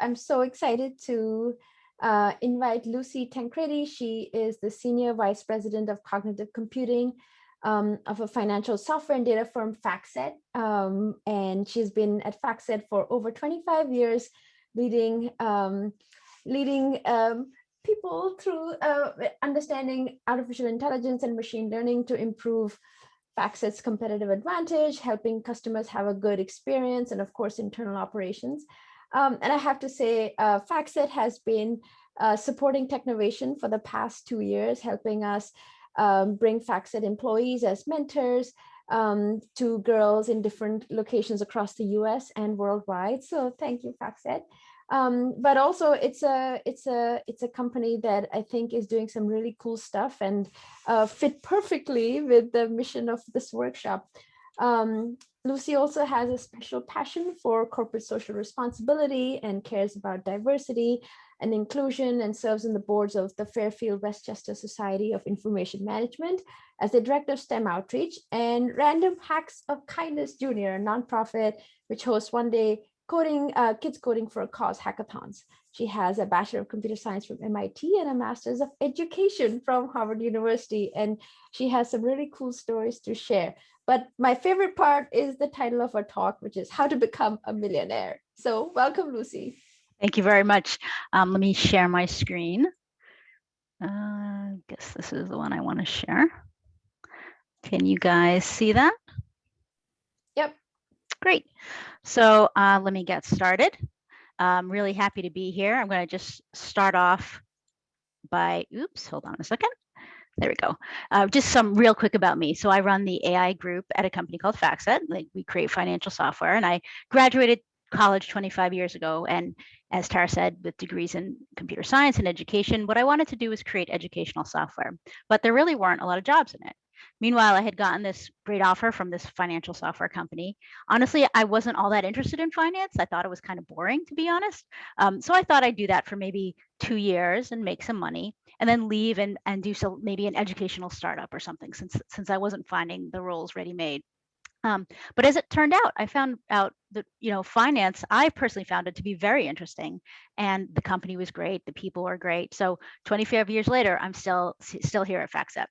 I'm so excited to invite Lucy Tancredi. She is the Senior Vice President of Cognitive Computing of a financial software and data firm, FactSet. And she's been at FactSet for over 25 years, leading people through understanding artificial intelligence and machine learning to improve FactSet's competitive advantage, helping customers have a good experience, and of course, internal operations. And I have to say, FactSet has been supporting Technovation for the past 2 years, helping us bring FactSet employees as mentors to girls in different locations across the US and worldwide. So thank you, FactSet. But also it's a company that I think is doing some really cool stuff and fit perfectly with the mission of this workshop. Lucy also has a special passion for corporate social responsibility and cares about diversity and inclusion, and serves on the boards of the Fairfield Westchester Society of Information Management as the director of STEM outreach, and Random Hacks of Kindness Jr., a nonprofit which hosts one-day kids coding for a cause hackathons. She has a Bachelor of Computer Science from M.I.T. and a Master's of Education from Harvard University, and she has some really cool stories to share. But my favorite part is the title of our talk, which is How to Become a Millionaire. So welcome, Lucy. Thank you very much. Let me share my screen. I guess this is the one I want to share. Can you guys see that? Yep. Great. So let me get started. I'm really happy to be here. I'm going to just start off by, hold on a second. There we go. Just some real quick about me. So I run the AI group at a company called FactSet. We create financial software, and I graduated college 25 years ago. And as Tara said, with degrees in computer science and education, what I wanted to do was create educational software, but there really weren't a lot of jobs in it. Meanwhile, I had gotten this great offer from this financial software company. Honestly, I wasn't all that interested in finance. I thought it was kind of boring, to be honest. So I thought I'd do that for maybe 2 years and make some money, and then leave and do so maybe an educational startup or something, since I wasn't finding the roles ready-made. But as it turned out, I found out that, finance, I personally found it to be very interesting, and the company was great. The people were great. So 25 years later, I'm still here at FactSet.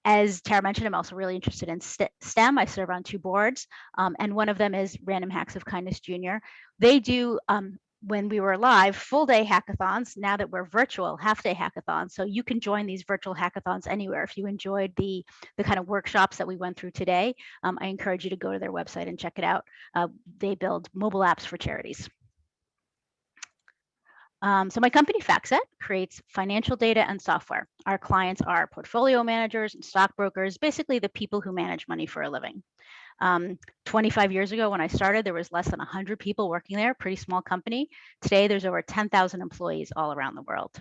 As Tara mentioned, I'm also really interested in STEM. I serve on 2 boards, and one of them is Random Hacks of Kindness Jr. They do, when we were live, full-day hackathons. Now that we're virtual, half-day hackathons. So you can join these virtual hackathons anywhere. If you enjoyed the kind of workshops that we went through today, I encourage you to go to their website and check it out. They build mobile apps for charities. So my company, FactSet, creates financial data and software. Our clients are portfolio managers and stockbrokers, basically the people who manage money for a living. 25 years ago when I started, there was less than 100 people working there, pretty small company. Today, there's over 10,000 employees all around the world.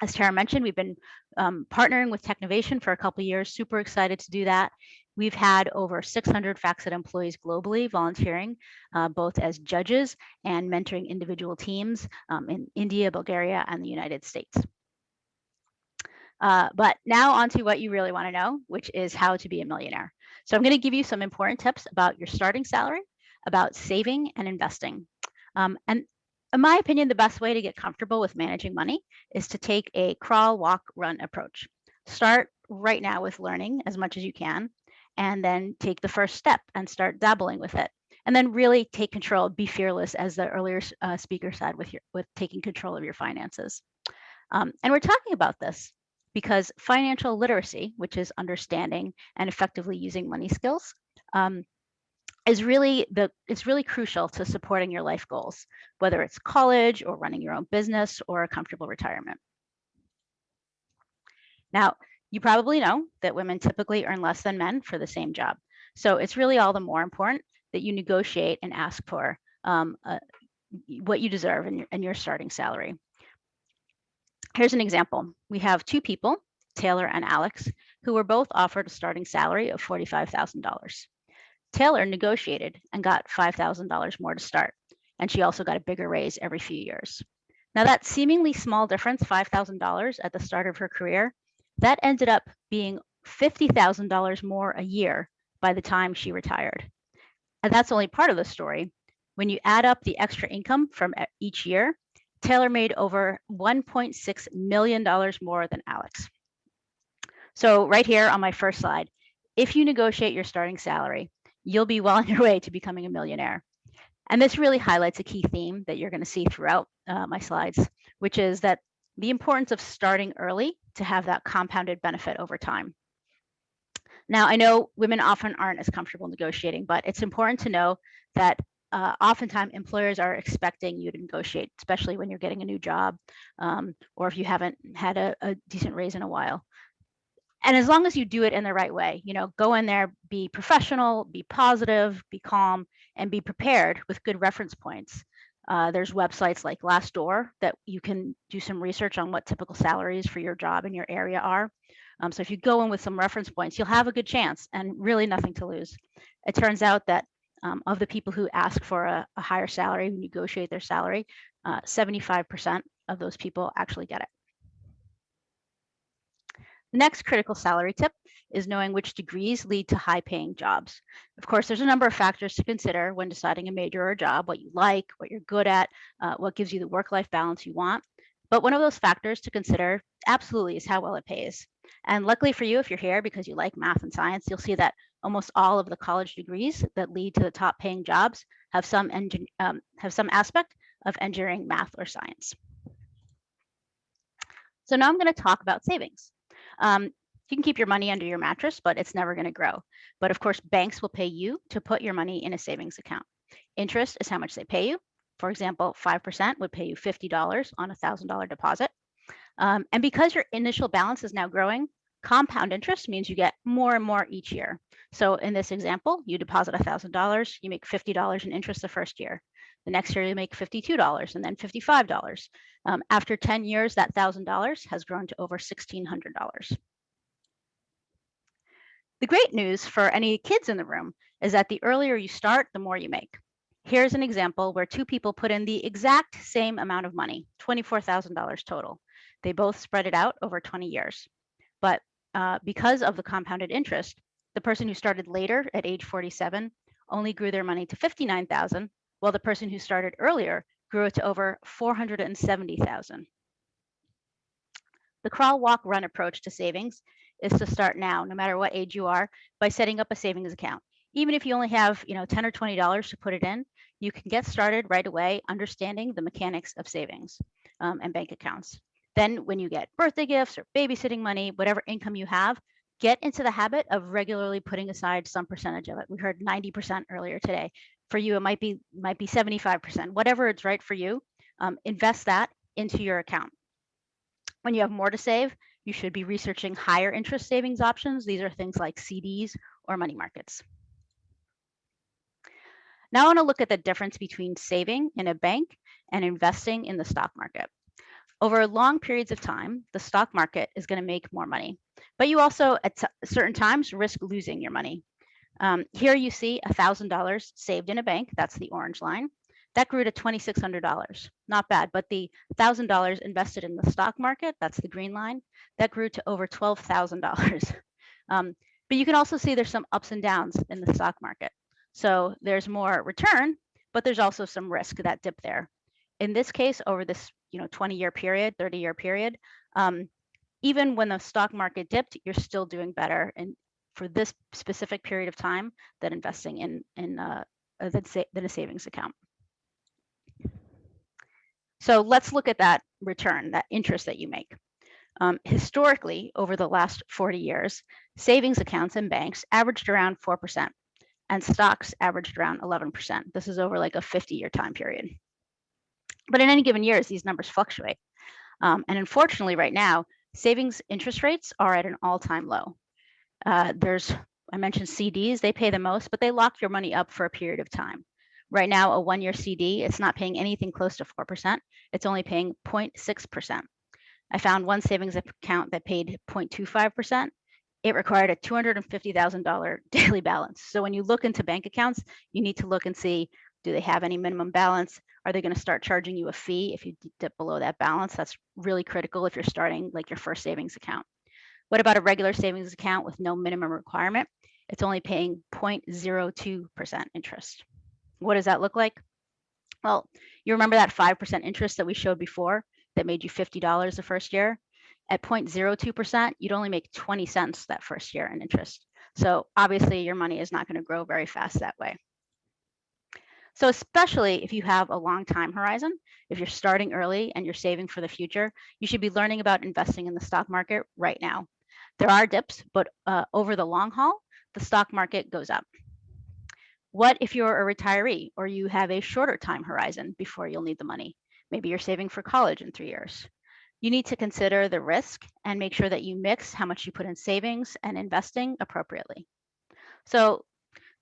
As Tara mentioned, we've been partnering with Technovation for a couple of years, super excited to do that. We've had over 600 FactSet employees globally volunteering, both as judges and mentoring individual teams in India, Bulgaria, and the United States. But now on to what you really want to know, which is how to be a millionaire. So I'm going to give you some important tips about your starting salary, about saving and investing. And in my opinion, the best way to get comfortable with managing money is to take a crawl, walk, run approach. Start right now with learning as much as you can, and then take the first step and start dabbling with it. And then really take control, be fearless, as the earlier speaker said, with taking control of your finances. And we're talking about this because financial literacy, which is understanding and effectively using money skills, it's really crucial to supporting your life goals, whether it's college or running your own business or a comfortable retirement. Now, you probably know that women typically earn less than men for the same job. So it's really all the more important that you negotiate and ask for what you deserve in your starting salary. Here's an example. We have 2 people, Taylor and Alex, who were both offered a starting salary of $45,000. Taylor negotiated and got $5,000 more to start, and she also got a bigger raise every few years. Now that seemingly small difference, $5,000 at the start of her career, that ended up being $50,000 more a year by the time she retired. And that's only part of the story. When you add up the extra income from each year, Taylor made over $1.6 million more than Alex. So right here on my first slide, if you negotiate your starting salary, you'll be well on your way to becoming a millionaire. And this really highlights a key theme that you're going to see throughout my slides, which is that the importance of starting early to have that compounded benefit over time. Now, I know women often aren't as comfortable negotiating, but it's important to know that oftentimes employers are expecting you to negotiate, especially when you're getting a new job or if you haven't had a decent raise in a while. And as long as you do it in the right way, go in there, be professional, be positive, be calm, and be prepared with good reference points. There's websites like Glassdoor that you can do some research on what typical salaries for your job in your area are. So if you go in with some reference points, you'll have a good chance and really nothing to lose. It turns out that of the people who ask for a higher salary, who negotiate their salary, 75% of those people actually get it. The next critical salary tip is knowing which degrees lead to high-paying jobs. Of course, there's a number of factors to consider when deciding a major or a job, what you like, what you're good at, what gives you the work-life balance you want. But one of those factors to consider absolutely is how well it pays. And luckily for you, if you're here because you like math and science, you'll see that almost all of the college degrees that lead to the top-paying jobs have some aspect of engineering, math, or science. So now I'm going to talk about savings. You can keep your money under your mattress, but it's never going to grow. But of course, banks will pay you to put your money in a savings account. Interest is how much they pay you. For example, 5% would pay you $50 on a $1,000 deposit. And because your initial balance is now growing, compound interest means you get more and more each year. So in this example, you deposit $1,000, you make $50 in interest the first year. The next year, you make $52 and then $55. After 10 years, that $1,000 has grown to over $1,600. The great news for any kids in the room is that the earlier you start, the more you make. Here's an example where two people put in the exact same amount of money, $24,000 total. They both spread it out over 20 years. But because of the compounded interest, the person who started later at age 47 only grew their money to $59,000, while the person who started earlier grew it to over $470,000. The crawl, walk, run approach to savings is to start now, no matter what age you are, by setting up a savings account. Even if you only have, $10 or $20 to put it in, you can get started right away understanding the mechanics of savings and bank accounts. Then when you get birthday gifts or babysitting money, whatever income you have, get into the habit of regularly putting aside some percentage of it. We heard 90% earlier today. For you, it might be 75%. Whatever it's right for you, invest that into your account. When you have more to save, you should be researching higher interest savings options. These are things like CDs or money markets. Now I want to look at the difference between saving in a bank and investing in the stock market. Over long periods of time, the stock market is going to make more money, but you also at certain times risk losing your money. Here you see $1,000 saved in a bank, that's the orange line. That grew to $2,600, not bad, but the $1,000 invested in the stock market, that's the green line, that grew to over $12,000. But you can also see there's some ups and downs in the stock market. So there's more return, but there's also some risk, that dip there. In this case, over this 20-year period, 30-year period, even when the stock market dipped, you're still doing better for this specific period of time than investing in a savings account. So let's look at that return, that interest that you make. Historically, over the last 40 years, savings accounts and banks averaged around 4%, and stocks averaged around 11%. This is over like a 50-year time period. But in any given year, these numbers fluctuate. And unfortunately, right now, savings interest rates are at an all-time low. I mentioned CDs, they pay the most, but they lock your money up for a period of time. Right now, a one-year CD, it's not paying anything close to 4%. It's only paying 0.6%. I found one savings account that paid 0.25%. It required a $250,000 daily balance. So when you look into bank accounts, you need to look and see, do they have any minimum balance? Are they going to start charging you a fee if you dip below that balance? That's really critical if you're starting like your first savings account. What about a regular savings account with no minimum requirement? It's only paying 0.02% interest. What does that look like? Well, you remember that 5% interest that we showed before that made you $50 the first year? At 0.02%, you'd only make 20 cents that first year in interest. So obviously your money is not going to grow very fast that way. So especially if you have a long time horizon, if you're starting early and you're saving for the future, you should be learning about investing in the stock market right now. There are dips, but over the long haul, the stock market goes up. What if you're a retiree or you have a shorter time horizon before you'll need the money? Maybe you're saving for college in 3 years. You need to consider the risk and make sure that you mix how much you put in savings and investing appropriately. So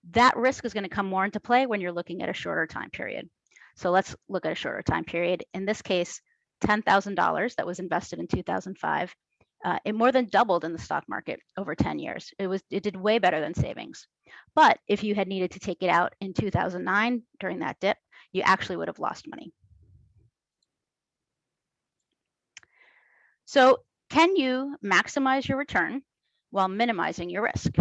that risk is going to come more into play when you're looking at a shorter time period. So let's look at a shorter time period. In this case, $10,000 that was invested in 2005, it more than doubled in the stock market over 10 years. It did way better than savings. But if you had needed to take it out in 2009 during that dip, you actually would have lost money. So can you maximize your return while minimizing your risk?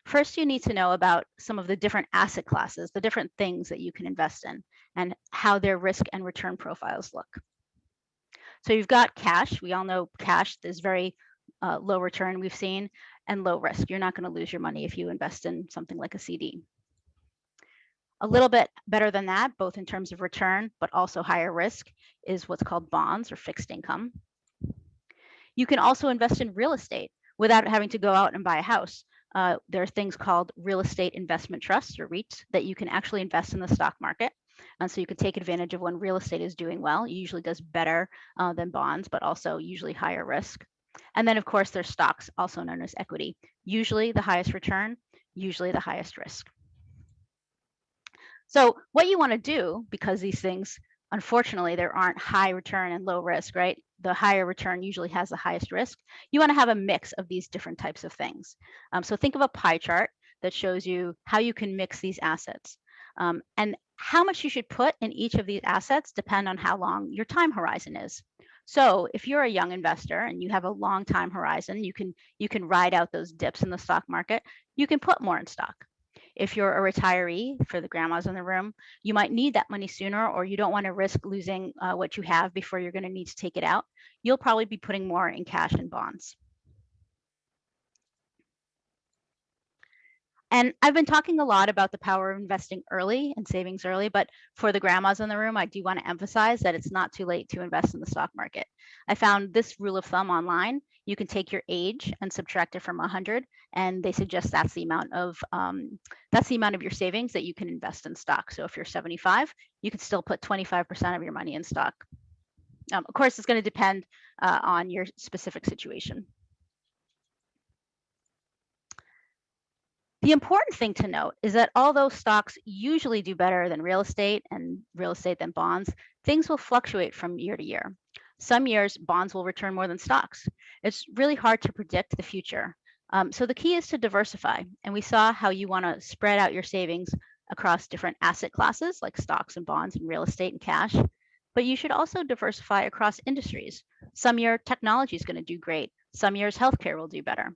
First, you need to know about some of the different asset classes, the different things that you can invest in, and how their risk and return profiles look. So you've got cash. We all know cash is very low return we've seen, and low risk. You're not going to lose your money if you invest in something like a CD. A little bit better than that, both in terms of return, but also higher risk, is what's called bonds or fixed income. You can also invest in real estate without having to go out and buy a house. There are things called real estate investment trusts or REITs that you can actually invest in the stock market. And so you can take advantage of when real estate is doing well. It usually does better than bonds, but also usually higher risk. And then, of course, there's stocks, also known as equity. Usually the highest return, usually the highest risk. So what you want to do, because these things, unfortunately, there aren't high return and low risk, right? The higher return usually has the highest risk. You want to have a mix of these different types of things. So think of a pie chart that shows you how you can mix these assets. And how much you should put in each of these assets depend on how long your time horizon is. So if you're a young investor and you have a long time horizon, you can ride out those dips in the stock market, you can put more in stock. If you're a retiree, for the grandmas in the room, you might need that money sooner, or you don't want to risk losing what you have before you're going to need to take it out. You'll probably be putting more in cash and bonds. And I've been talking a lot about the power of investing early and savings early, but for the grandmas in the room, I do want to emphasize that it's not too late to invest in the stock market. I found this rule of thumb online. You can take your age and subtract it from 100, and they suggest that's the amount of your savings that you can invest in stock. So if you're 75, you can still put 25% of your money in stock. Of course, it's going to depend on your specific situation. The important thing to note is that although stocks usually do better than real estate and real estate than bonds, things will fluctuate from year to year. Some years, bonds will return more than stocks. It's really hard to predict the future. So the key is to diversify. And we saw how you want to spread out your savings across different asset classes like stocks and bonds and real estate and cash. But you should also diversify across industries. Some year technology is going to do great. Some years healthcare will do better.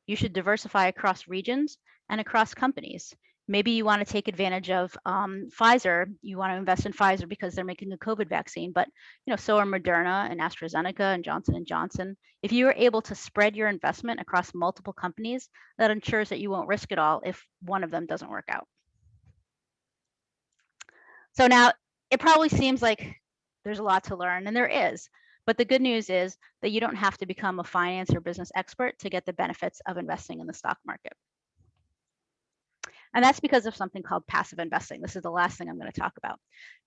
You should diversify across regions and across companies. Maybe you want to take advantage of Pfizer. You want to invest in Pfizer because they're making a COVID vaccine, but so are Moderna and AstraZeneca and Johnson & Johnson. If you are able to spread your investment across multiple companies, that ensures that you won't risk it all if one of them doesn't work out. So now it probably seems like there's a lot to learn, and there is. But the good news is that you don't have to become a finance or business expert to get the benefits of investing in the stock market. And that's because of something called passive investing. This is the last thing I'm going to talk about.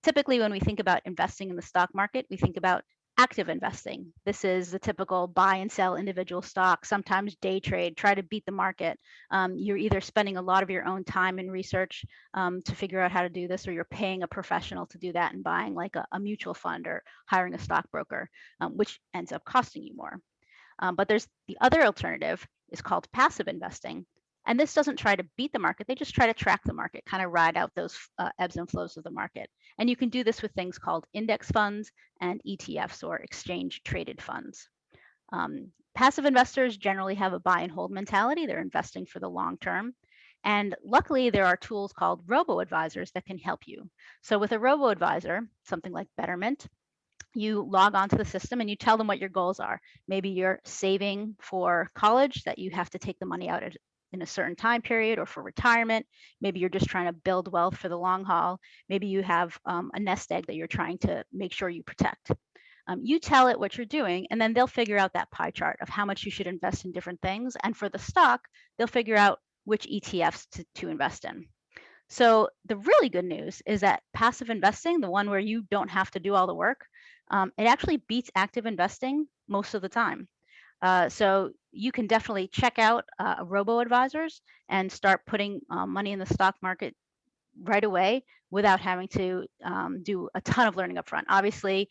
Typically, when we think about investing in the stock market, we think about active investing. This is the typical buy and sell individual stocks, sometimes day trade, try to beat the market. You're either spending a lot of your own time and research to figure out how to do this, or you're paying a professional to do that and buying like a mutual fund or hiring a stockbroker, which ends up costing you more. But there's the other alternative is called passive investing. And this doesn't try to beat the market. They just try to track the market, kind of ride out those ebbs and flows of the market. And you can do this with things called index funds and ETFs, or exchange traded funds. Passive investors generally have a buy and hold mentality. They're investing for the long term. And luckily, there are tools called robo-advisors that can help you. So with a robo-advisor, something like Betterment, you log onto the system and you tell them what your goals are. Maybe you're saving for college, that you have to take the money out in a certain time period, or for retirement. Maybe you're just trying to build wealth for the long haul. Maybe you have a nest egg that you're trying to make sure you protect. You tell it what you're doing, and then they'll figure out that pie chart of how much you should invest in different things. And for the stock, they'll figure out which ETFs to invest in. So the really good news is that passive investing, the one where you don't have to do all the work, it actually beats active investing most of the time. So you can definitely check out robo-advisors and start putting money in the stock market right away without having to do a ton of learning up front. Obviously,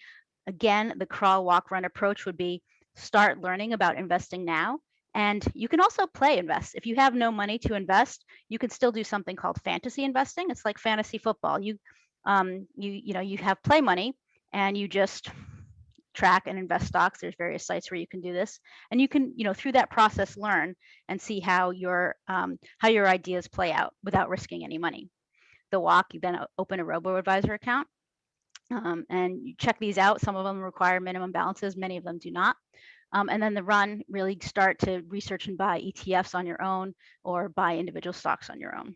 again, the crawl, walk, run approach would be start learning about investing now. And you can also play invest. If you have no money to invest, you can still do something called fantasy investing. It's like fantasy football. You have play money, and you just track and invest stocks. There's various sites where you can do this, and you can, through that process, learn and see how your ideas play out without risking any money. The walk, you then open a robo-advisor account, and you check these out. Some of them require minimum balances, many of them do not. And then the run, really start to research and buy ETFs on your own, or buy individual stocks on your own.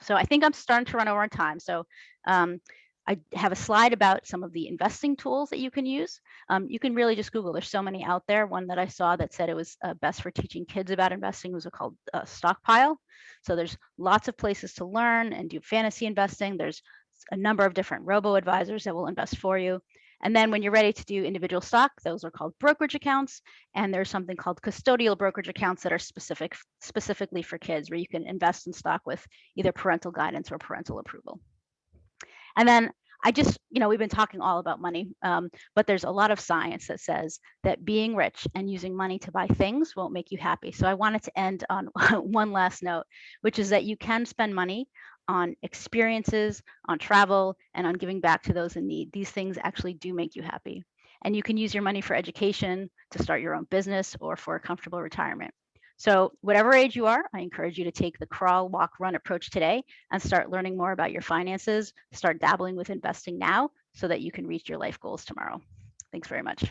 So I think I'm starting to run over on time. So I have a slide about some of the investing tools that you can use. You can really just Google. There's so many out there. One that I saw that said it was best for teaching kids about investing was called Stockpile. So there's lots of places to learn and do fantasy investing. There's a number of different robo-advisors that will invest for you. And then when you're ready to do individual stock, those are called brokerage accounts. And there's something called custodial brokerage accounts that are specifically for kids, where you can invest in stock with either parental guidance or parental approval. And then we've been talking all about money, but there's a lot of science that says that being rich and using money to buy things won't make you happy. So I wanted to end on one last note, which is that you can spend money on experiences, on travel, and on giving back to those in need. These things actually do make you happy. And you can use your money for education, to start your own business, or for a comfortable retirement. So whatever age you are, I encourage you to take the crawl, walk, run approach today and start learning more about your finances, start dabbling with investing now, so that you can reach your life goals tomorrow. Thanks very much.